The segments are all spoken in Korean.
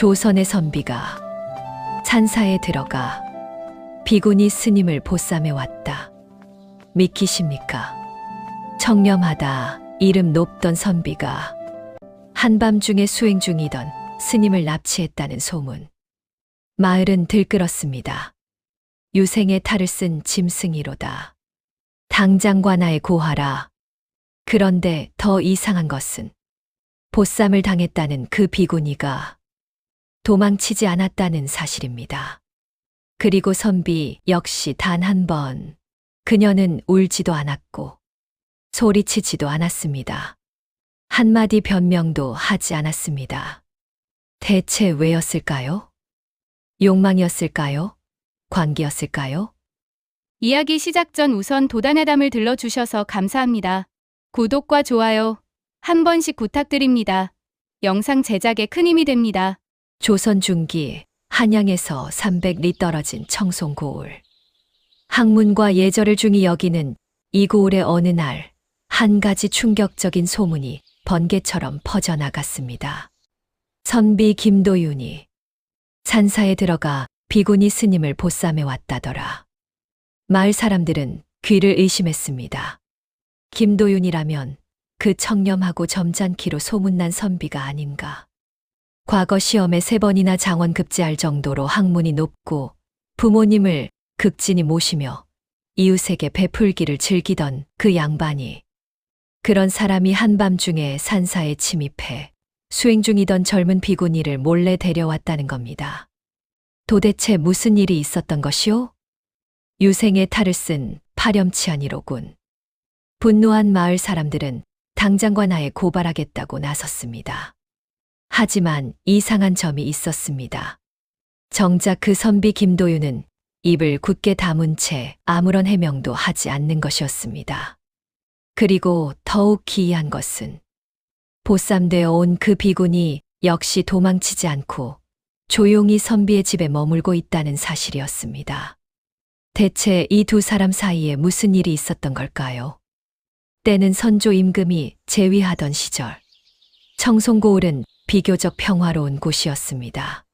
조선의 선비가 산사에 들어가 비구니 스님을 보쌈해 왔다. 믿기십니까? 청렴하다 이름 높던 선비가 한밤중에 수행 중이던 스님을 납치했다는 소문. 마을은 들끓었습니다. 유생의 탈을 쓴 짐승이로다. 당장 관아에 고하라. 그런데 더 이상한 것은 보쌈을 당했다는 그 비구니가 도망치지 않았다는 사실입니다. 그리고 선비 역시 단 한 번 그녀는 울지도 않았고 소리치지도 않았습니다. 한마디 변명도 하지 않았습니다. 대체 왜였을까요? 욕망이었을까요? 관계였을까요? 이야기 시작 전 우선 도단회담을 들러주셔서 감사합니다. 구독과 좋아요 한 번씩 부탁드립니다. 영상 제작에 큰 힘이 됩니다. 조선 중기 한양에서 300리 떨어진 청송고을. 학문과 예절을 중히 여기는 이 고을의 어느 날 한 가지 충격적인 소문이 번개처럼 퍼져나갔습니다. 선비 김도윤이 산사에 들어가 비구니 스님을 보쌈해 왔다더라. 마을 사람들은 귀를 의심했습니다. 김도윤이라면 그 청렴하고 점잖기로 소문난 선비가 아닌가. 과거 시험에 3번이나 장원 급제할 정도로 학문이 높고 부모님을 극진히 모시며 이웃에게 베풀기를 즐기던 그 양반이 그런 사람이 한밤중에 산사에 침입해 수행 중이던 젊은 비구니를 몰래 데려왔다는 겁니다. 도대체 무슨 일이 있었던 것이오? 유생의 탈을 쓴 파렴치한이로군. 분노한 마을 사람들은 당장 관아에 고발하겠다고 나섰습니다. 하지만 이상한 점이 있었습니다. 정작 그 선비 김도윤은 입을 굳게 다문 채 아무런 해명도 하지 않는 것이었습니다. 그리고 더욱 기이한 것은 보쌈되어 온 그 비구니 역시 도망치지 않고 조용히 선비의 집에 머물고 있다는 사실이었습니다. 대체 이 두 사람 사이에 무슨 일이 있었던 걸까요? 때는 선조 임금이 재위하던 시절, 청송고을은 비교적 평화로운 곳이었습니다.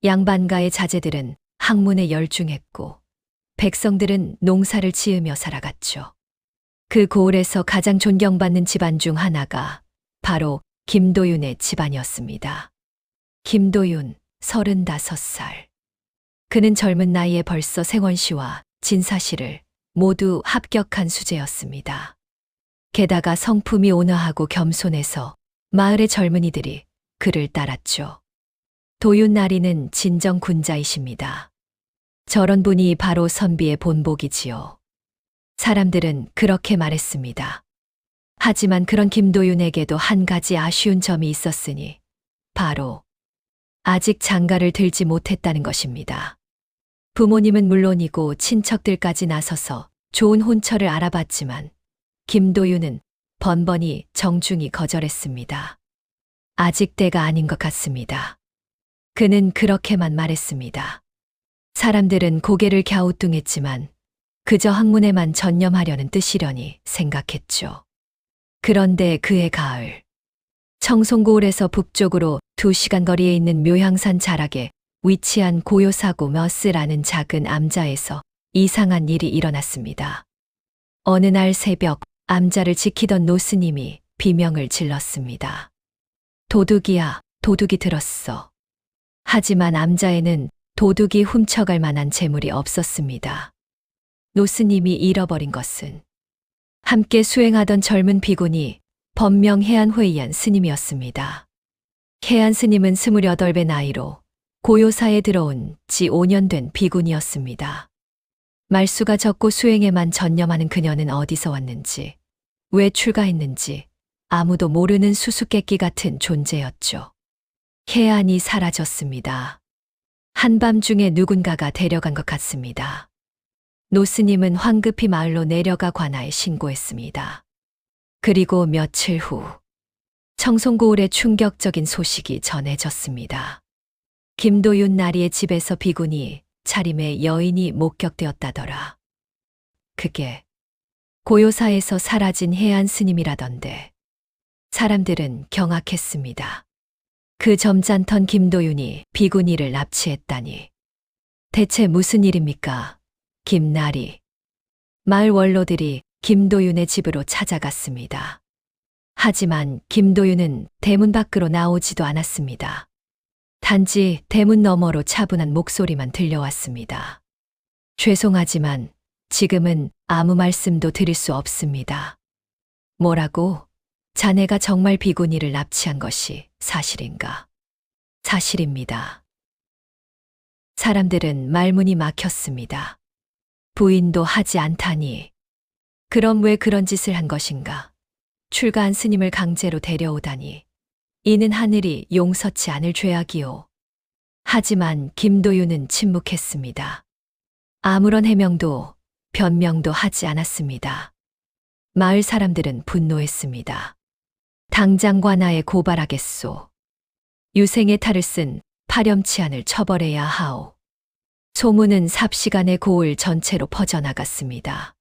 양반가의 자제들은 학문에 열중했고 백성들은 농사를 지으며 살아갔죠. 그 고을에서 가장 존경받는 집안 중 하나가 바로 김도윤의 집안이었습니다. 김도윤 35살. 그는 젊은 나이에 벌써 생원시와 진사시를 모두 합격한 수재였습니다. 게다가 성품이 온화하고 겸손해서 마을의 젊은이들이 그를 따랐죠. 도윤나리는 진정 군자이십니다. 저런 분이 바로 선비의 본복이지요. 사람들은 그렇게 말했습니다. 하지만 그런 김도윤에게도 한 가지 아쉬운 점이 있었으니 바로 아직 장가를 들지 못했다는 것입니다. 부모님은 물론이고 친척들까지 나서서 좋은 혼처를 알아봤지만 김도윤은 번번이 정중히 거절했습니다. 아직 때가 아닌 것 같습니다. 그는 그렇게만 말했습니다. 사람들은 고개를 갸우뚱했지만 그저 학문에만 전념하려는 뜻이려니 생각했죠. 그런데 그해 가을, 청송고을에서 북쪽으로 2시간 거리에 있는 묘향산 자락에 위치한 고요사고 머스라는 작은 암자에서 이상한 일이 일어났습니다. 어느 날 새벽 암자를 지키던 노스님이 비명을 질렀습니다. 도둑이야, 도둑이 들었어. 하지만 암자에는 도둑이 훔쳐갈 만한 재물이 없었습니다. 노스님이 잃어버린 것은 함께 수행하던 젊은 비구니 법명 해안회의한 스님이었습니다. 해안 스님은 28배 나이로 고요사에 들어온 지 5년 된 비구니였습니다. 말수가 적고 수행에만 전념하는 그녀는 어디서 왔는지, 왜 출가했는지 아무도 모르는 수수께끼 같은 존재였죠. 해안이 사라졌습니다. 한밤중에 누군가가 데려간 것 같습니다. 노스님은 황급히 마을로 내려가 관아에 신고했습니다. 그리고 며칠 후 청송고을의 충격적인 소식이 전해졌습니다. 김도윤 나리의 집에서 비구니 차림의 여인이 목격되었다더라. 그게 고요사에서 사라진 해안 스님이라던데 사람들은 경악했습니다. 그 점잖던 김도윤이 비구니를 납치했다니. 대체 무슨 일입니까? 김나리. 마을 원로들이 김도윤의 집으로 찾아갔습니다. 하지만 김도윤은 대문 밖으로 나오지도 않았습니다. 단지 대문 너머로 차분한 목소리만 들려왔습니다. 죄송하지만 지금은 아무 말씀도 드릴 수 없습니다. 뭐라고? 자네가 정말 비구니를 납치한 것이 사실인가? 사실입니다. 사람들은 말문이 막혔습니다. 부인도 하지 않다니. 그럼 왜 그런 짓을 한 것인가? 출가한 스님을 강제로 데려오다니. 이는 하늘이 용서치 않을 죄악이요. 하지만 김도윤은 침묵했습니다. 아무런 해명도 변명도 하지 않았습니다. 마을 사람들은 분노했습니다. 당장 관아에 고발하겠소. 유생의 탈을 쓴 파렴치한을 처벌해야 하오. 소문은 삽시간에 고을 전체로 퍼져나갔습니다.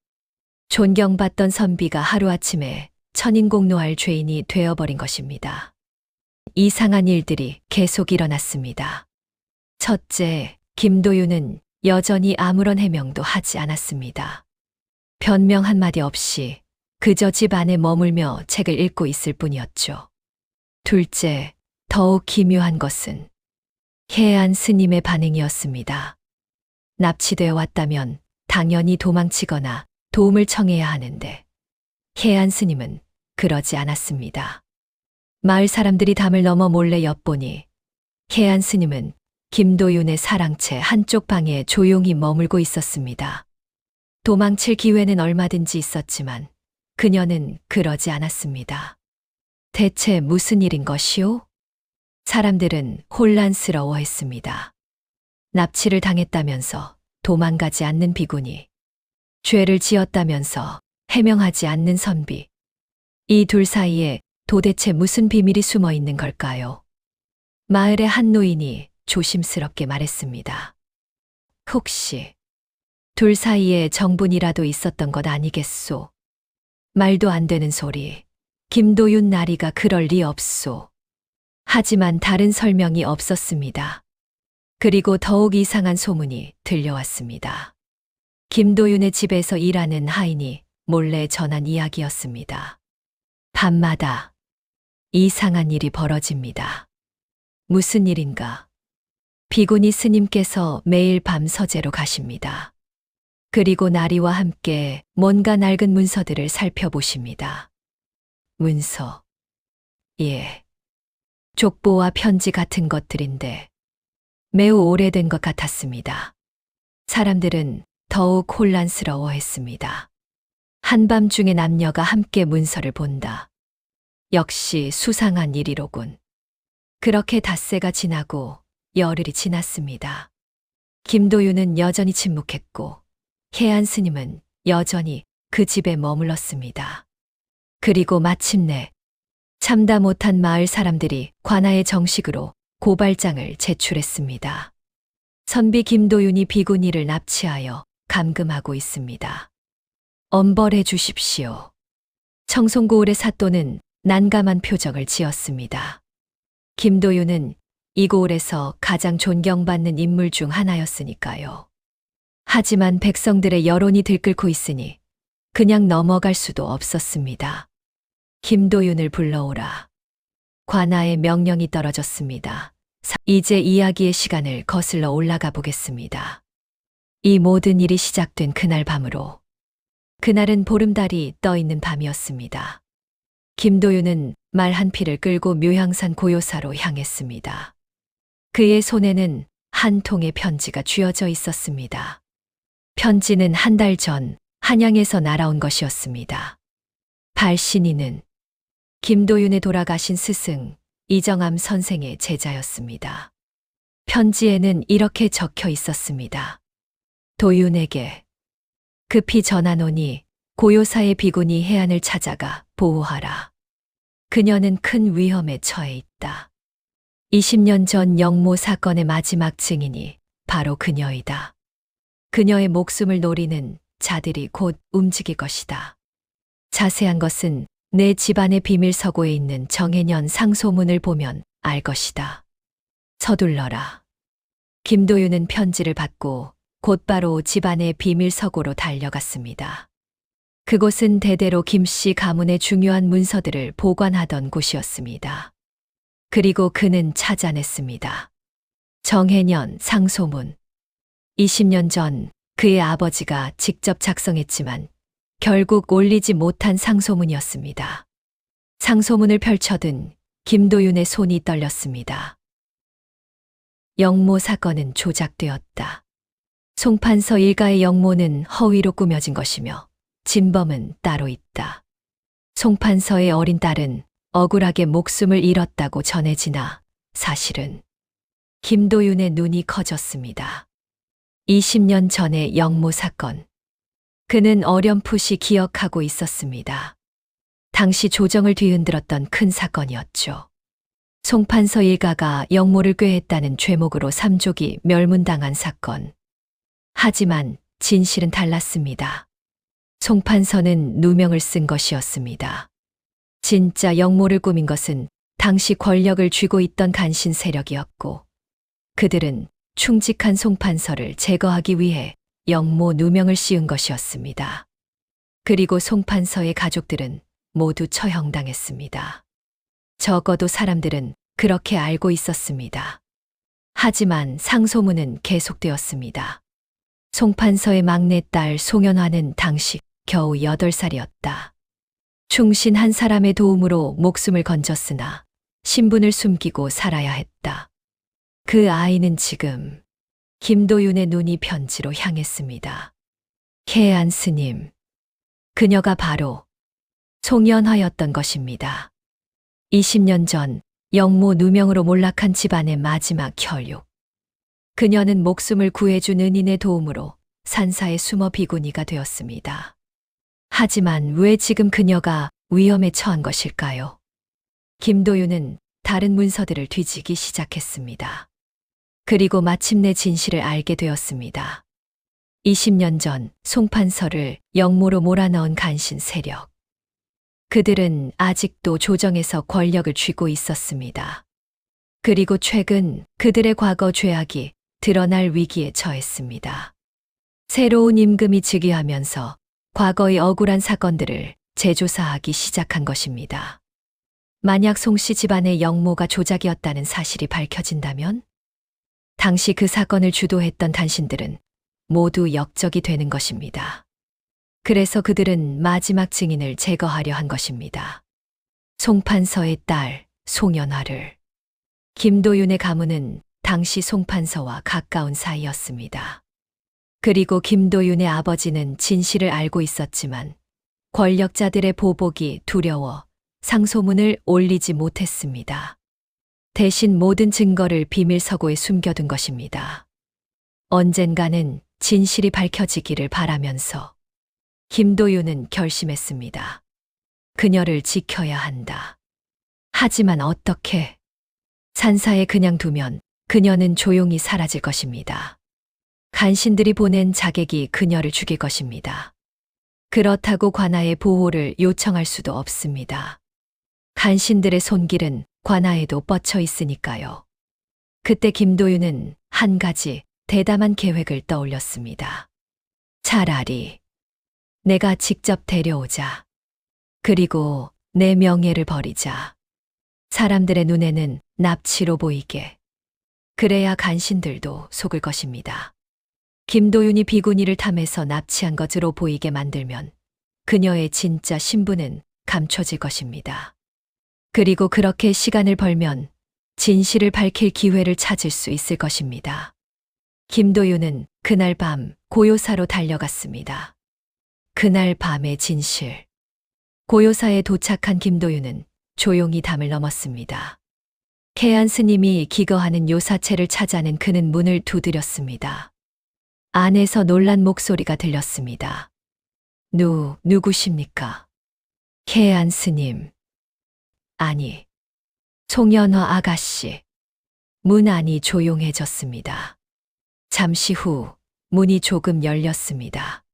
존경받던 선비가 하루아침에 천인공노할 죄인이 되어버린 것입니다. 이상한 일들이 계속 일어났습니다. 첫째, 김도윤은 여전히 아무런 해명도 하지 않았습니다. 변명 한마디 없이 그저 집 안에 머물며 책을 읽고 있을 뿐이었죠. 둘째, 더욱 기묘한 것은 해안 스님의 반응이었습니다. 납치되어 왔다면 당연히 도망치거나 도움을 청해야 하는데 해안 스님은 그러지 않았습니다. 마을 사람들이 담을 넘어 몰래 엿보니 해안 스님은 김도윤의 사랑채 한쪽 방에 조용히 머물고 있었습니다. 도망칠 기회는 얼마든지 있었지만 그녀는 그러지 않았습니다. 대체 무슨 일인 것이오? 사람들은 혼란스러워했습니다. 납치를 당했다면서 도망가지 않는 비구니, 죄를 지었다면서 해명하지 않는 선비. 이 둘 사이에 도대체 무슨 비밀이 숨어 있는 걸까요? 마을의 한 노인이 조심스럽게 말했습니다. 혹시 둘 사이에 정분이라도 있었던 것 아니겠소? 말도 안 되는 소리. 김도윤 나리가 그럴 리 없소. 하지만 다른 설명이 없었습니다. 그리고 더욱 이상한 소문이 들려왔습니다. 김도윤의 집에서 일하는 하인이 몰래 전한 이야기였습니다. 밤마다 이상한 일이 벌어집니다. 무슨 일인가? 비구니 스님께서 매일 밤 서재로 가십니다. 그리고 나리와 함께 뭔가 낡은 문서들을 살펴보십니다. 문서. 예. 족보와 편지 같은 것들인데 매우 오래된 것 같았습니다. 사람들은 더욱 혼란스러워했습니다. 한밤중에 남녀가 함께 문서를 본다. 역시 수상한 일이로군. 그렇게 닷새가 지나고 열흘이 지났습니다. 김도윤은 여전히 침묵했고 해안 스님은 여전히 그 집에 머물렀습니다. 그리고 마침내 참다 못한 마을 사람들이 관아에 정식으로 고발장을 제출했습니다. 선비 김도윤이 비구니를 납치하여 감금하고 있습니다. 엄벌해 주십시오. 청송고을의 사또는 난감한 표정을 지었습니다. 김도윤은 이 고을에서 가장 존경받는 인물 중 하나였으니까요. 하지만 백성들의 여론이 들끓고 있으니 그냥 넘어갈 수도 없었습니다. 김도윤을 불러오라. 관아의 명령이 떨어졌습니다. 이제 이야기의 시간을 거슬러 올라가 보겠습니다. 이 모든 일이 시작된 그날 밤으로. 그날은 보름달이 떠 있는 밤이었습니다. 김도윤은 말 한 피를 끌고 묘향산 고요사로 향했습니다. 그의 손에는 한 통의 편지가 쥐어져 있었습니다. 편지는 한 달 전 한양에서 날아온 것이었습니다. 발신인은 김도윤의 돌아가신 스승 이정암 선생의 제자였습니다. 편지에는 이렇게 적혀 있었습니다. 도윤에게 급히 전하노니 고요사의 비구니 해안을 찾아가 보호하라. 그녀는 큰 위험에 처해 있다. 20년 전 영모 사건의 마지막 증인이 바로 그녀이다. 그녀의 목숨을 노리는 자들이 곧 움직일 것이다. 자세한 것은 내 집안의 비밀 서고에 있는 정해년 상소문을 보면 알 것이다. 서둘러라. 김도윤은 편지를 받고 곧바로 집안의 비밀 서고로 달려갔습니다. 그곳은 대대로 김씨 가문의 중요한 문서들을 보관하던 곳이었습니다. 그리고 그는 찾아냈습니다. 정해년 상소문. 20년 전 그의 아버지가 직접 작성했지만 결국 올리지 못한 상소문이었습니다. 상소문을 펼쳐든 김도윤의 손이 떨렸습니다. 영모 사건은 조작되었다. 송판서 일가의 영모는 허위로 꾸며진 것이며 진범은 따로 있다. 송판서의 어린 딸은 억울하게 목숨을 잃었다고 전해지나 사실은 김도윤의 눈이 커졌습니다. 20년 전의 영모 사건. 그는 어렴풋이 기억하고 있었습니다. 당시 조정을 뒤흔들었던 큰 사건이었죠. 송판서 일가가 영모를 꾀했다는 죄목으로 삼족이 멸문당한 사건. 하지만 진실은 달랐습니다. 송판서는 누명을 쓴 것이었습니다. 진짜 영모를 꾸민 것은 당시 권력을 쥐고 있던 간신 세력이었고 그들은 충직한 송판서를 제거하기 위해 영모 누명을 씌운 것이었습니다. 그리고 송판서의 가족들은 모두 처형당했습니다. 적어도 사람들은 그렇게 알고 있었습니다. 하지만 상소문은 계속되었습니다. 송판서의 막내딸 송연화는 당시 겨우 8살이었다. 충신 한 사람의 도움으로 목숨을 건졌으나 신분을 숨기고 살아야 했다. 그 아이는 지금 김도윤의 눈이 편지로 향했습니다. 계안 스님. 그녀가 바로 송연화였던 것입니다. 20년 전 영모 누명으로 몰락한 집안의 마지막 혈육. 그녀는 목숨을 구해준 은인의 도움으로 산사에 숨어 비구니가 되었습니다. 하지만 왜 지금 그녀가 위험에 처한 것일까요? 김도윤은 다른 문서들을 뒤지기 시작했습니다. 그리고 마침내 진실을 알게 되었습니다. 20년 전 송판서를 영모로 몰아넣은 간신 세력. 그들은 아직도 조정에서 권력을 쥐고 있었습니다. 그리고 최근 그들의 과거 죄악이 드러날 위기에 처했습니다. 새로운 임금이 즉위하면서 과거의 억울한 사건들을 재조사하기 시작한 것입니다. 만약 송씨 집안의 영모가 조작이었다는 사실이 밝혀진다면 당시 그 사건을 주도했던 간신들은 모두 역적이 되는 것입니다. 그래서 그들은 마지막 증인을 제거하려 한 것입니다. 송판서의 딸 송연화를. 김도윤의 가문은 당시 송판서와 가까운 사이였습니다. 그리고 김도윤의 아버지는 진실을 알고 있었지만 권력자들의 보복이 두려워 상소문을 올리지 못했습니다. 대신 모든 증거를 비밀 서고에 숨겨둔 것입니다. 언젠가는 진실이 밝혀지기를 바라면서 김도윤은 결심했습니다. 그녀를 지켜야 한다. 하지만 어떻게? 산사에 그냥 두면 그녀는 조용히 사라질 것입니다. 간신들이 보낸 자객이 그녀를 죽일 것입니다. 그렇다고 관아의 보호를 요청할 수도 없습니다. 간신들의 손길은 관아에도 뻗쳐 있으니까요. 그때 김도윤은 한 가지 대담한 계획을 떠올렸습니다. 차라리 내가 직접 데려오자. 그리고 내 명예를 버리자. 사람들의 눈에는 납치로 보이게. 그래야 간신들도 속을 것입니다. 김도윤이 비구니를 탐해서 납치한 것으로 보이게 만들면 그녀의 진짜 신분은 감춰질 것입니다. 그리고 그렇게 시간을 벌면 진실을 밝힐 기회를 찾을 수 있을 것입니다. 김도윤은 그날 밤 고요사로 달려갔습니다. 그날 밤의 진실. 고요사에 도착한 김도윤은 조용히 담을 넘었습니다. 계안 스님이 기거하는 요사체를 찾아낸 그는 문을 두드렸습니다. 안에서 놀란 목소리가 들렸습니다. 누구십니까? 계안 스님. 아니, 송연화 아가씨. 문 안이 조용해졌습니다. 잠시 후 문이 조금 열렸습니다.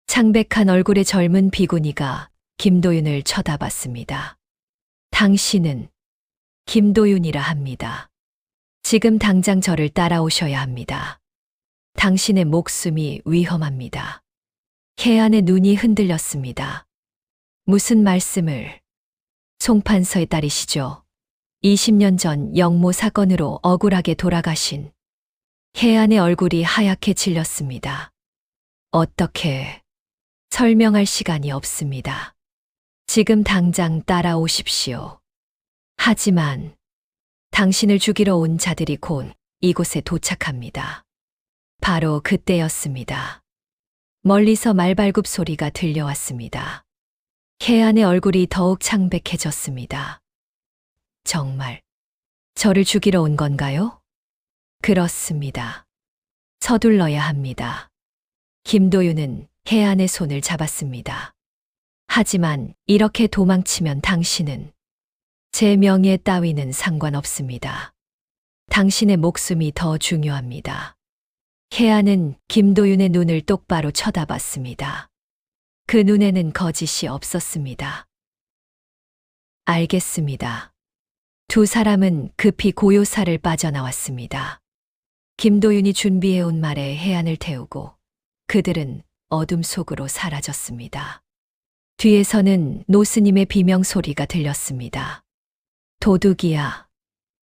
창백한 얼굴의 젊은 비구니가 김도윤을 쳐다봤습니다. 당신은? 김도윤이라 합니다. 지금 당장 저를 따라오셔야 합니다. 당신의 목숨이 위험합니다. 혜안의 눈이 흔들렸습니다. 무슨 말씀을? 송판서의 딸이시죠. 20년 전 영모 사건으로 억울하게 돌아가신. 혜안의 얼굴이 하얗게 질렸습니다. 어떻게? 설명할 시간이 없습니다. 지금 당장 따라오십시오. 하지만 당신을 죽이러 온 자들이 곧 이곳에 도착합니다. 바로 그때였습니다. 멀리서 말발굽 소리가 들려왔습니다. 혜안의 얼굴이 더욱 창백해졌습니다. 정말 저를 죽이러 온 건가요? 그렇습니다. 서둘러야 합니다. 김도윤은 혜안의 손을 잡았습니다. 하지만 이렇게 도망치면 당신은 제 명예 따위는 상관없습니다. 당신의 목숨이 더 중요합니다. 혜안은 김도윤의 눈을 똑바로 쳐다봤습니다. 그 눈에는 거짓이 없었습니다. 알겠습니다. 두 사람은 급히 고요사를 빠져나왔습니다. 김도윤이 준비해온 말에 혜안을 태우고 그들은 어둠 속으로 사라졌습니다. 뒤에서는 노스님의 비명 소리가 들렸습니다. 도둑이야.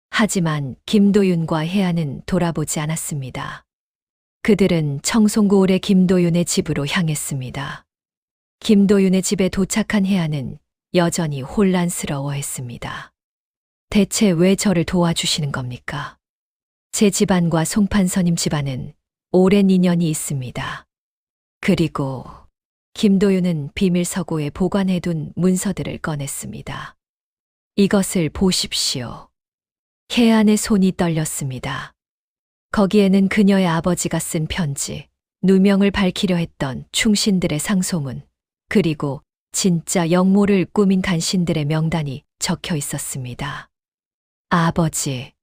하지만 김도윤과 혜안은 돌아보지 않았습니다. 그들은 청송고을의 김도윤의 집으로 향했습니다. 김도윤의 집에 도착한 혜안은 여전히 혼란스러워했습니다. 대체 왜 저를 도와주시는 겁니까? 제 집안과 송판서님 집안은 오랜 인연이 있습니다. 그리고 김도윤은 비밀서고에 보관해둔 문서들을 꺼냈습니다. 이것을 보십시오. 혜안의 손이 떨렸습니다. 거기에는 그녀의 아버지가 쓴 편지, 누명을 밝히려 했던 충신들의 상소문, 그리고 진짜 영모를 꾸민 간신들의 명단이 적혀 있었습니다. 아버지.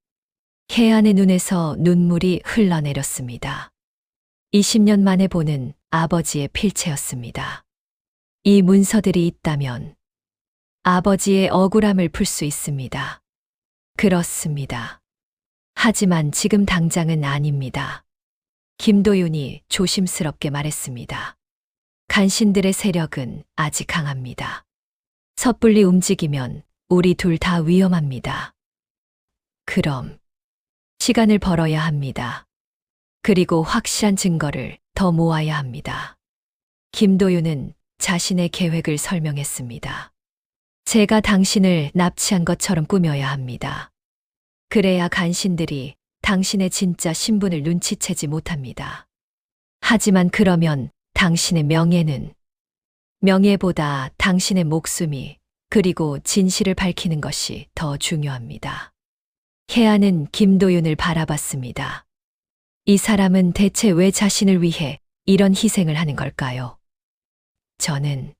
혜안의 눈에서 눈물이 흘러내렸습니다. 20년 만에 보는 아버지의 필체였습니다. 이 문서들이 있다면 아버지의 억울함을 풀 수 있습니다. 그렇습니다. 하지만 지금 당장은 아닙니다. 김도윤이 조심스럽게 말했습니다. 간신들의 세력은 아직 강합니다. 섣불리 움직이면 우리 둘 다 위험합니다. 그럼 시간을 벌어야 합니다. 그리고 확실한 증거를 더 모아야 합니다. 김도윤은 자신의 계획을 설명했습니다. 제가 당신을 납치한 것처럼 꾸며야 합니다. 그래야 간신들이 당신의 진짜 신분을 눈치채지 못합니다. 하지만 그러면 당신의 명예는, 명예보다 당신의 목숨이, 그리고 진실을 밝히는 것이 더 중요합니다. 혜안은 김도윤을 바라봤습니다. 이 사람은 대체 왜 자신을 위해 이런 희생을 하는 걸까요? 저는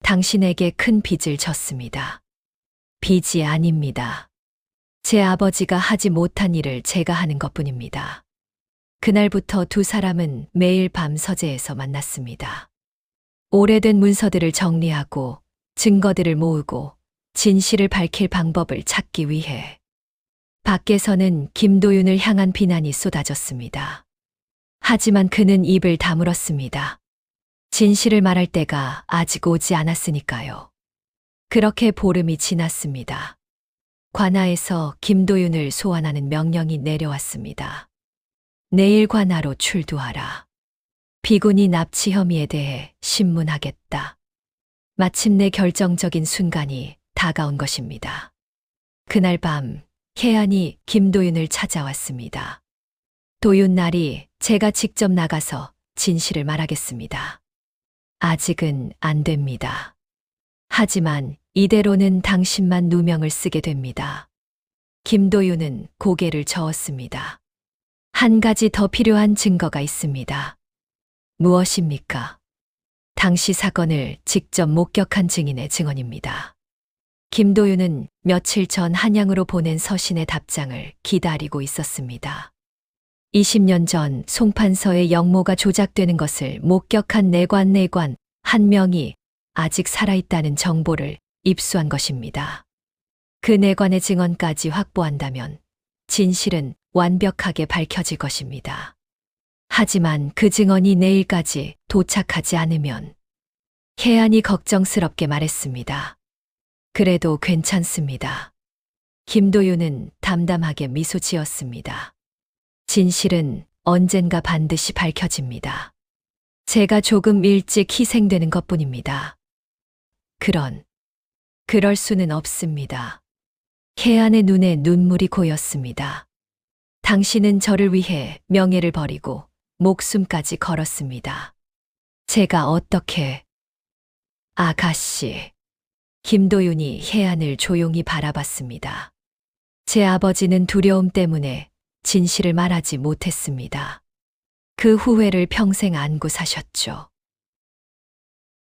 당신에게 큰 빚을 졌습니다. 빚이 아닙니다. 제 아버지가 하지 못한 일을 제가 하는 것뿐입니다. 그날부터 두 사람은 매일 밤 서재에서 만났습니다. 오래된 문서들을 정리하고 증거들을 모으고 진실을 밝힐 방법을 찾기 위해. 밖에서는 김도윤을 향한 비난이 쏟아졌습니다. 하지만 그는 입을 다물었습니다. 진실을 말할 때가 아직 오지 않았으니까요. 그렇게 보름이 지났습니다. 관아에서 김도윤을 소환하는 명령이 내려왔습니다. 내일 관아로 출두하라. 비군이 납치 혐의에 대해 신문하겠다. 마침내 결정적인 순간이 다가온 것입니다. 그날 밤 혜안이 김도윤을 찾아왔습니다. 도윤날이 제가 직접 나가서 진실을 말하겠습니다. 아직은 안 됩니다. 하지만 이대로는 당신만 누명을 쓰게 됩니다. 김도윤은 고개를 저었습니다. 한 가지 더 필요한 증거가 있습니다. 무엇입니까? 당시 사건을 직접 목격한 증인의 증언입니다. 김도윤은 며칠 전 한양으로 보낸 서신의 답장을 기다리고 있었습니다. 20년 전 송판서의 영모가 조작되는 것을 목격한 내관 한 명이 아직 살아있다는 정보를 입수한 것입니다. 그 내관의 증언까지 확보한다면 진실은 완벽하게 밝혀질 것입니다. 하지만 그 증언이 내일까지 도착하지 않으면 혜안이 걱정스럽게 말했습니다. 그래도 괜찮습니다. 김도윤은 담담하게 미소 지었습니다. 진실은 언젠가 반드시 밝혀집니다. 제가 조금 일찍 희생되는 것뿐입니다. 그럴 수는 없습니다. 혜안의 눈에 눈물이 고였습니다. 당신은 저를 위해 명예를 버리고 목숨까지 걸었습니다. 제가 어떻게... 아가씨. 김도윤이 혜안을 조용히 바라봤습니다. 제 아버지는 두려움 때문에 진실을 말하지 못했습니다. 그 후회를 평생 안고 사셨죠.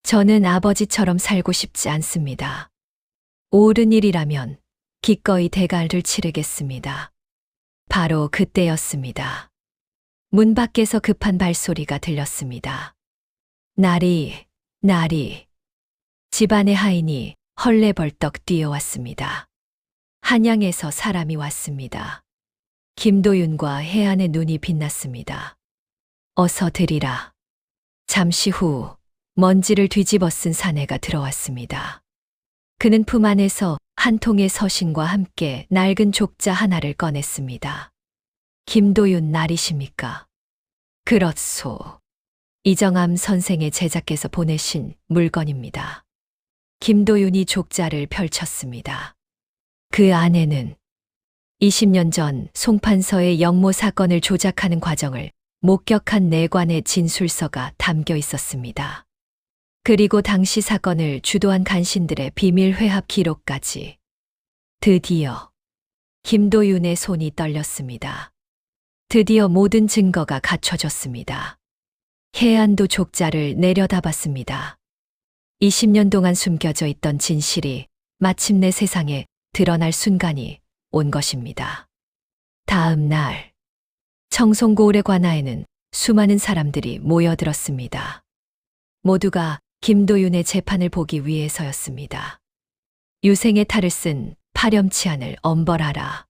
저는 아버지처럼 살고 싶지 않습니다. 옳은 일이라면 기꺼이 대가를 치르겠습니다. 바로 그때였습니다. 문 밖에서 급한 발소리가 들렸습니다. 나리. 집안의 하인이 헐레벌떡 뛰어왔습니다. 한양에서 사람이 왔습니다. 김도윤과 혜안의 눈이 빛났습니다. 어서 드리라. 잠시 후 먼지를 뒤집어 쓴 사내가 들어왔습니다. 그는 품 안에서 한 통의 서신과 함께 낡은 족자 하나를 꺼냈습니다. 김도윤 날이십니까? 그렇소. 이정암 선생의 제자께서 보내신 물건입니다. 김도윤이 족자를 펼쳤습니다. 그 안에는 20년 전 송판서의 영모 사건을 조작하는 과정을 목격한 내관의 진술서가 담겨 있었습니다. 그리고 당시 사건을 주도한 간신들의 비밀 회합 기록까지. 드디어 김도윤의 손이 떨렸습니다. 드디어 모든 증거가 갖춰졌습니다. 혜안도 족자를 내려다봤습니다. 20년 동안 숨겨져 있던 진실이 마침내 세상에 드러날 순간이 온 것입니다. 다음 날 청송고을의 관아에는 수많은 사람들이 모여들었습니다. 모두가 김도윤의 재판을 보기 위해서였습니다. 유생의 탈을 쓴 파렴치한을 엄벌하라.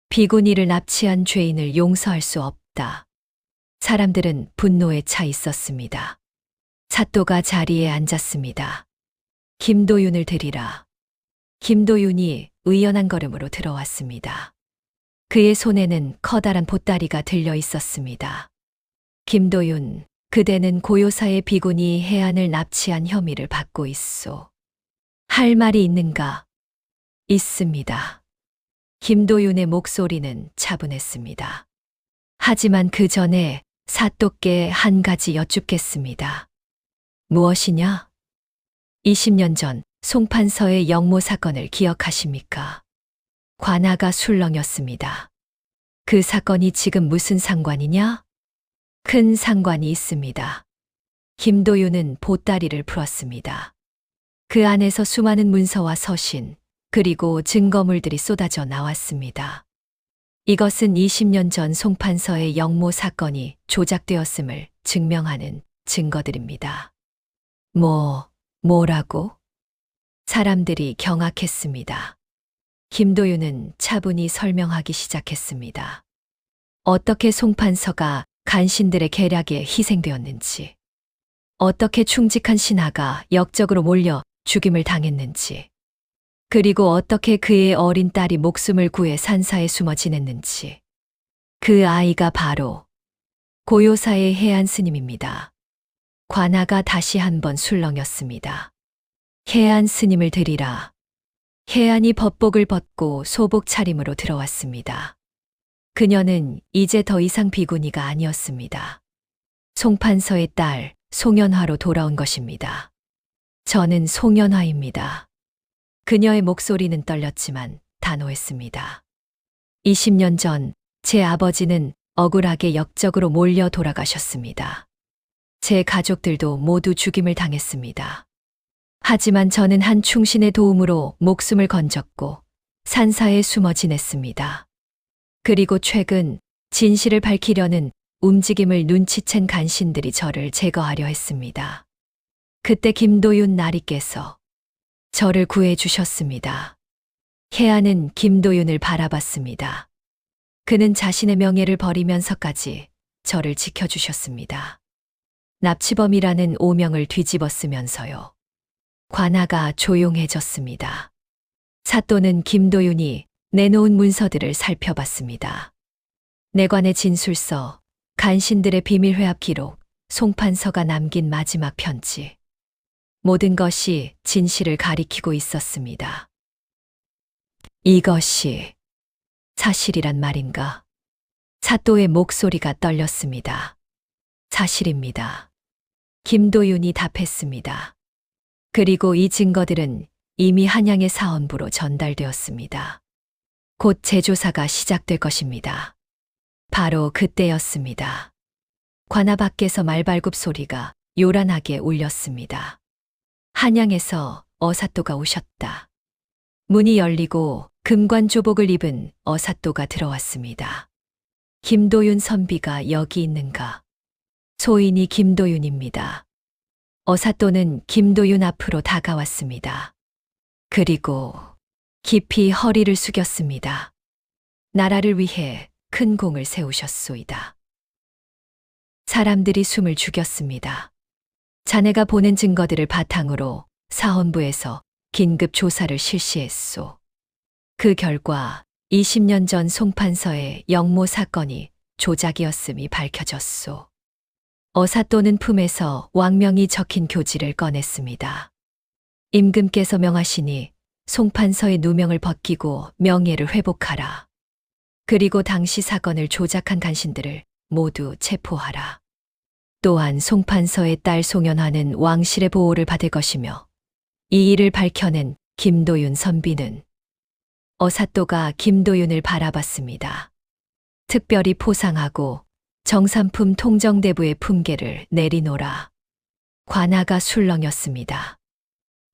비구니를 납치한 죄인을 용서할 수 없다. 사람들은 분노에 차 있었습니다. 사또가 자리에 앉았습니다. 김도윤을 드리라. 김도윤이 의연한 걸음으로 들어왔습니다. 그의 손에는 커다란 보따리가 들려 있었습니다. 김도윤, 그대는 고요사의 비구니 혜안을 납치한 혐의를 받고 있소. 할 말이 있는가? 있습니다. 김도윤의 목소리는 차분했습니다. 하지만 그 전에 사또께 한 가지 여쭙겠습니다. 무엇이냐? 20년 전 송판서의 영모 사건을 기억하십니까? 관아가 술렁였습니다. 그 사건이 지금 무슨 상관이냐? 큰 상관이 있습니다. 김도윤은 보따리를 풀었습니다. 그 안에서 수많은 문서와 서신, 그리고 증거물들이 쏟아져 나왔습니다. 이것은 20년 전 송판서의 영모 사건이 조작되었음을 증명하는 증거들입니다. 뭐라고? 사람들이 경악했습니다. 김도윤은 차분히 설명하기 시작했습니다. 어떻게 송판서가 간신들의 계략에 희생되었는지, 어떻게 충직한 신하가 역적으로 몰려 죽임을 당했는지, 그리고 어떻게 그의 어린 딸이 목숨을 구해 산사에 숨어 지냈는지. 그 아이가 바로 고요사의 혜안 스님입니다. 관아가 다시 한번 술렁였습니다. 혜안 스님을 드리라. 혜안이 법복을 벗고 소복 차림으로 들어왔습니다. 그녀는 이제 더 이상 비구니가 아니었습니다. 송판서의 딸 송연화로 돌아온 것입니다. 저는 송연화입니다. 그녀의 목소리는 떨렸지만 단호했습니다. 20년 전 제 아버지는 억울하게 역적으로 몰려 돌아가셨습니다. 제 가족들도 모두 죽임을 당했습니다. 하지만 저는 한 충신의 도움으로 목숨을 건졌고 산사에 숨어 지냈습니다. 그리고 최근 진실을 밝히려는 움직임을 눈치챈 간신들이 저를 제거하려 했습니다. 그때 김도윤 나리께서 저를 구해 주셨습니다. 혜아는 김도윤을 바라봤습니다. 그는 자신의 명예를 버리면서까지 저를 지켜주셨습니다. 납치범이라는 오명을 뒤집었으면서요. 관아가 조용해졌습니다. 사또는 김도윤이 내놓은 문서들을 살펴봤습니다. 내관의 진술서, 간신들의 비밀회합 기록, 송판서가 남긴 마지막 편지. 모든 것이 진실을 가리키고 있었습니다. 이것이 사실이란 말인가? 사또의 목소리가 떨렸습니다. 사실입니다. 김도윤이 답했습니다. 그리고 이 증거들은 이미 한양의 사헌부로 전달되었습니다. 곧 재조사가 시작될 것입니다. 바로 그때였습니다. 관아 밖에서 말발굽 소리가 요란하게 울렸습니다. 한양에서 어사또가 오셨다. 문이 열리고 금관 조복을 입은 어사또가 들어왔습니다. 김도윤 선비가 여기 있는가? 소인이 김도윤입니다. 어사또는 김도윤 앞으로 다가왔습니다. 그리고 깊이 허리를 숙였습니다. 나라를 위해 큰 공을 세우셨소이다. 사람들이 숨을 죽였습니다. 자네가 보낸 증거들을 바탕으로 사헌부에서 긴급 조사를 실시했소. 그 결과 20년 전 송판서의 영모 사건이 조작이었음이 밝혀졌소. 어사또는 품에서 왕명이 적힌 교지를 꺼냈습니다. 임금께서 명하시니 송판서의 누명을 벗기고 명예를 회복하라. 그리고 당시 사건을 조작한 간신들을 모두 체포하라. 또한 송판서의 딸 송연화는 왕실의 보호를 받을 것이며 이 일을 밝혀낸 김도윤 선비는 어사또가 김도윤을 바라봤습니다. 특별히 포상하고 정삼품 통정대부의 품계를 내리노라. 관아가 술렁였습니다.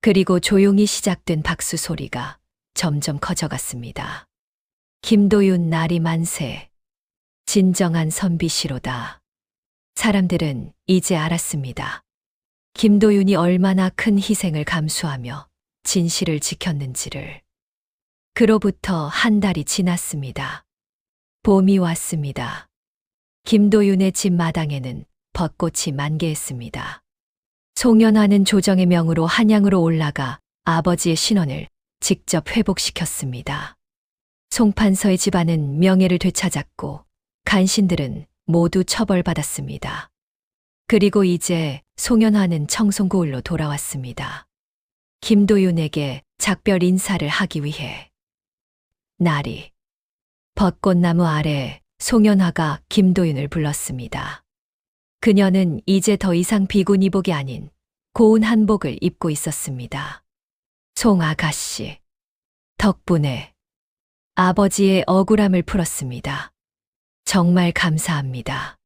그리고 조용히 시작된 박수 소리가 점점 커져갔습니다. 김도윤 나리 만세. 진정한 선비시로다. 사람들은 이제 알았습니다. 김도윤이 얼마나 큰 희생을 감수하며 진실을 지켰는지를. 그로부터 한 달이 지났습니다. 봄이 왔습니다. 김도윤의 집 마당에는 벚꽃이 만개했습니다. 송연화는 조정의 명으로 한양으로 올라가 아버지의 신원을 직접 회복시켰습니다. 송판서의 집안은 명예를 되찾았고 간신들은 모두 처벌받았습니다. 그리고 이제 송연화는 청송고을로 돌아왔습니다. 김도윤에게 작별 인사를 하기 위해. 날이 벚꽃나무 아래 송연화가 김도윤을 불렀습니다. 그녀는 이제 더 이상 비구니복이 아닌 고운 한복을 입고 있었습니다. 송아가씨, 덕분에 아버지의 억울함을 풀었습니다. 정말 감사합니다.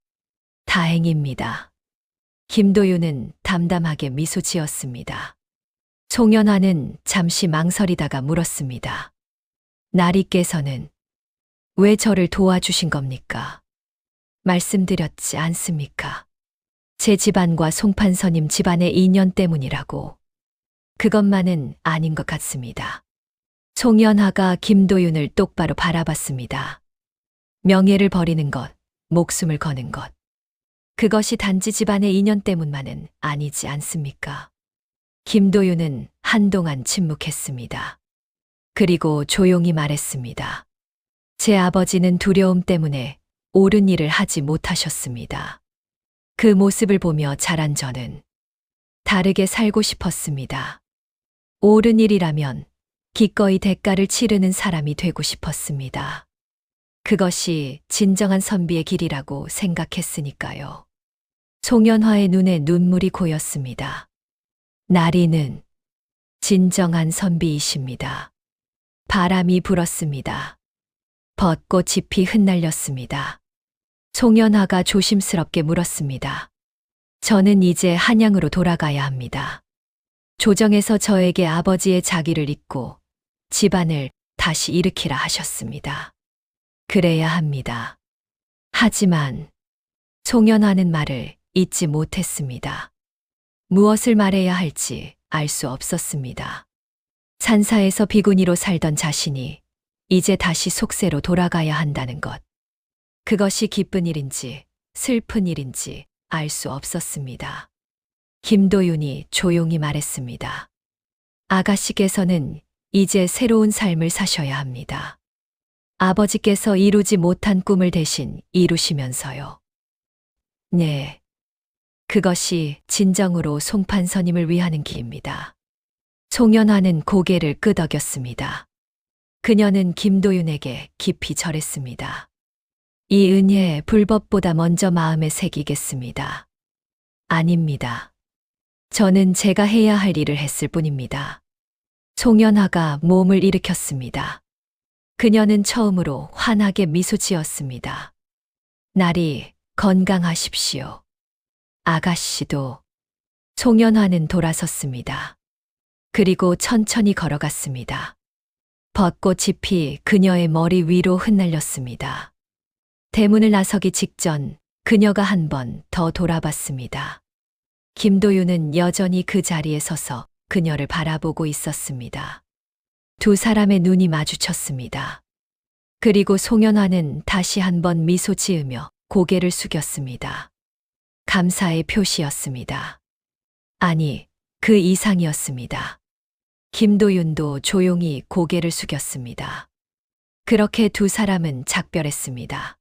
다행입니다. 김도윤은 담담하게 미소 지었습니다. 송연화는 잠시 망설이다가 물었습니다. 나리께서는 왜 저를 도와주신 겁니까? 말씀드렸지 않습니까? 제 집안과 송판서님 집안의 인연 때문이라고. 그것만은 아닌 것 같습니다. 송연화가 김도윤을 똑바로 바라봤습니다. 명예를 버리는 것, 목숨을 거는 것. 그것이 단지 집안의 인연 때문만은 아니지 않습니까? 김도윤은 한동안 침묵했습니다. 그리고 조용히 말했습니다. 제 아버지는 두려움 때문에 옳은 일을 하지 못하셨습니다. 그 모습을 보며 자란 저는 다르게 살고 싶었습니다. 옳은 일이라면 기꺼이 대가를 치르는 사람이 되고 싶었습니다. 그것이 진정한 선비의 길이라고 생각했으니까요. 송연화의 눈에 눈물이 고였습니다. 나리는 진정한 선비이십니다. 바람이 불었습니다. 벚꽃 잎이 흩날렸습니다. 송연화가 조심스럽게 물었습니다. 저는 이제 한양으로 돌아가야 합니다. 조정에서 저에게 아버지의 자기를 잇고 집안을 다시 일으키라 하셨습니다. 그래야 합니다. 하지만 송연화는 말을 잇지 못했습니다. 무엇을 말해야 할지 알 수 없었습니다. 산사에서 비구니로 살던 자신이 이제 다시 속세로 돌아가야 한다는 것. 그것이 기쁜 일인지 슬픈 일인지 알 수 없었습니다. 김도윤이 조용히 말했습니다. 아가씨께서는 이제 새로운 삶을 사셔야 합니다. 아버지께서 이루지 못한 꿈을 대신 이루시면서요. 네. 그것이 진정으로 송판서님을 위하는 길입니다. 송연화는 고개를 끄덕였습니다. 그녀는 김도윤에게 깊이 절했습니다. 이 은혜 불법보다 먼저 마음에 새기겠습니다. 아닙니다. 저는 제가 해야 할 일을 했을 뿐입니다. 송연화가 몸을 일으켰습니다. 그녀는 처음으로 환하게 미소 지었습니다. 날이 건강하십시오. 아가씨도. 송연화는 돌아섰습니다. 그리고 천천히 걸어갔습니다. 벚꽃잎이 그녀의 머리 위로 흩날렸습니다. 대문을 나서기 직전 그녀가 한 번 더 돌아봤습니다. 김도윤은 여전히 그 자리에 서서 그녀를 바라보고 있었습니다. 두 사람의 눈이 마주쳤습니다. 그리고 송연화는 다시 한 번 미소 지으며 고개를 숙였습니다. 감사의 표시였습니다. 아니, 그 이상이었습니다. 김도윤도 조용히 고개를 숙였습니다. 그렇게 두 사람은 작별했습니다.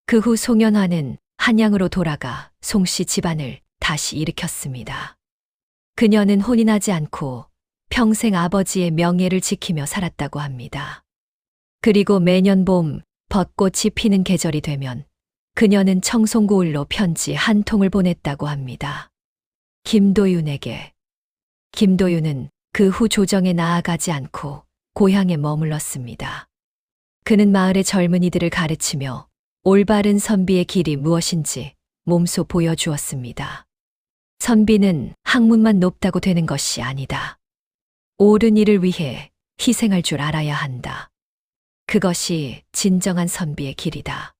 그 후 송연화는 한양으로 돌아가 송씨 집안을 다시 일으켰습니다. 그녀는 혼인하지 않고 평생 아버지의 명예를 지키며 살았다고 합니다. 그리고 매년 봄 벚꽃이 피는 계절이 되면 그녀는 청송고을로 편지 한 통을 보냈다고 합니다. 김도윤에게. 김도윤은 그 후 조정에 나아가지 않고 고향에 머물렀습니다. 그는 마을의 젊은이들을 가르치며 올바른 선비의 길이 무엇인지 몸소 보여주었습니다. 선비는 학문만 높다고 되는 것이 아니다. 옳은 일을 위해 희생할 줄 알아야 한다. 그것이 진정한 선비의 길이다.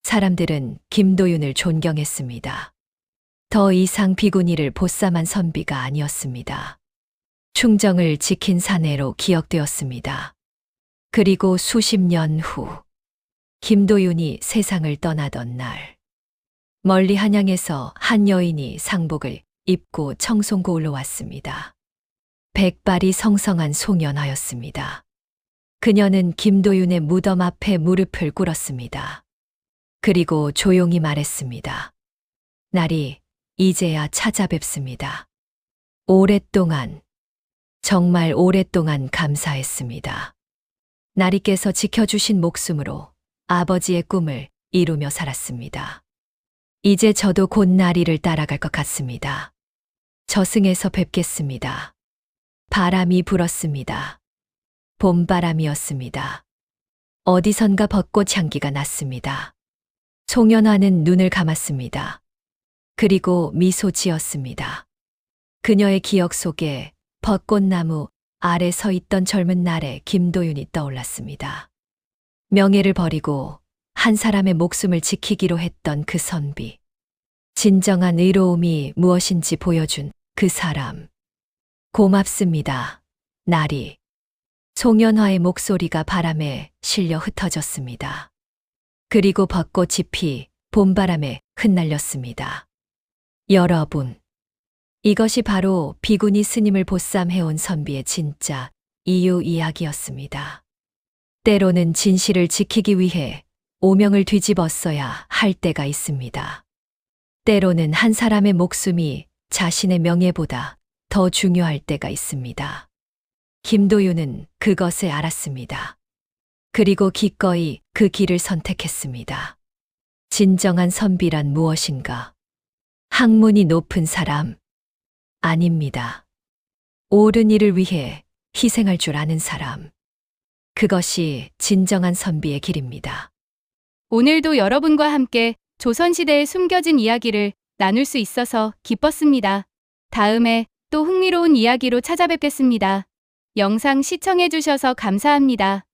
사람들은 김도윤을 존경했습니다. 더 이상 비구니를 보쌈한 선비가 아니었습니다. 충정을 지킨 사내로 기억되었습니다. 그리고 수십 년 후, 김도윤이 세상을 떠나던 날, 멀리 한양에서 한 여인이 상복을 입고 청송고을로 왔습니다. 백발이 성성한 송연화였습니다. 그녀는 김도윤의 무덤 앞에 무릎을 꿇었습니다. 그리고 조용히 말했습니다. 날이 이제야 찾아뵙습니다. 오랫동안, 정말 오랫동안 감사했습니다. 나리께서 지켜주신 목숨으로 아버지의 꿈을 이루며 살았습니다. 이제 저도 곧 나리를 따라갈 것 같습니다. 저승에서 뵙겠습니다. 바람이 불었습니다. 봄바람이었습니다. 어디선가 벚꽃 향기가 났습니다. 송연화는 눈을 감았습니다. 그리고 미소 지었습니다. 그녀의 기억 속에 벚꽃나무 아래 서 있던 젊은 날의 김도윤이 떠올랐습니다. 명예를 버리고 한 사람의 목숨을 지키기로 했던 그 선비. 진정한 의로움이 무엇인지 보여준 그 사람. 고맙습니다. 나리. 송연화의 목소리가 바람에 실려 흩어졌습니다. 그리고 벚꽃잎이 봄바람에 흩날렸습니다. 여러분, 이것이 바로 비구니 스님을 보쌈해온 선비의 진짜 이유 이야기였습니다. 때로는 진실을 지키기 위해 오명을 뒤집었어야 할 때가 있습니다. 때로는 한 사람의 목숨이 자신의 명예보다 더 중요할 때가 있습니다. 김도윤은 그것을 알았습니다. 그리고 기꺼이 그 길을 선택했습니다. 진정한 선비란 무엇인가? 학문이 높은 사람? 아닙니다. 옳은 일을 위해 희생할 줄 아는 사람. 그것이 진정한 선비의 길입니다. 오늘도 여러분과 함께 조선시대의 숨겨진 이야기를 나눌 수 있어서 기뻤습니다. 다음에 또 흥미로운 이야기로 찾아뵙겠습니다. 영상 시청해주셔서 감사합니다.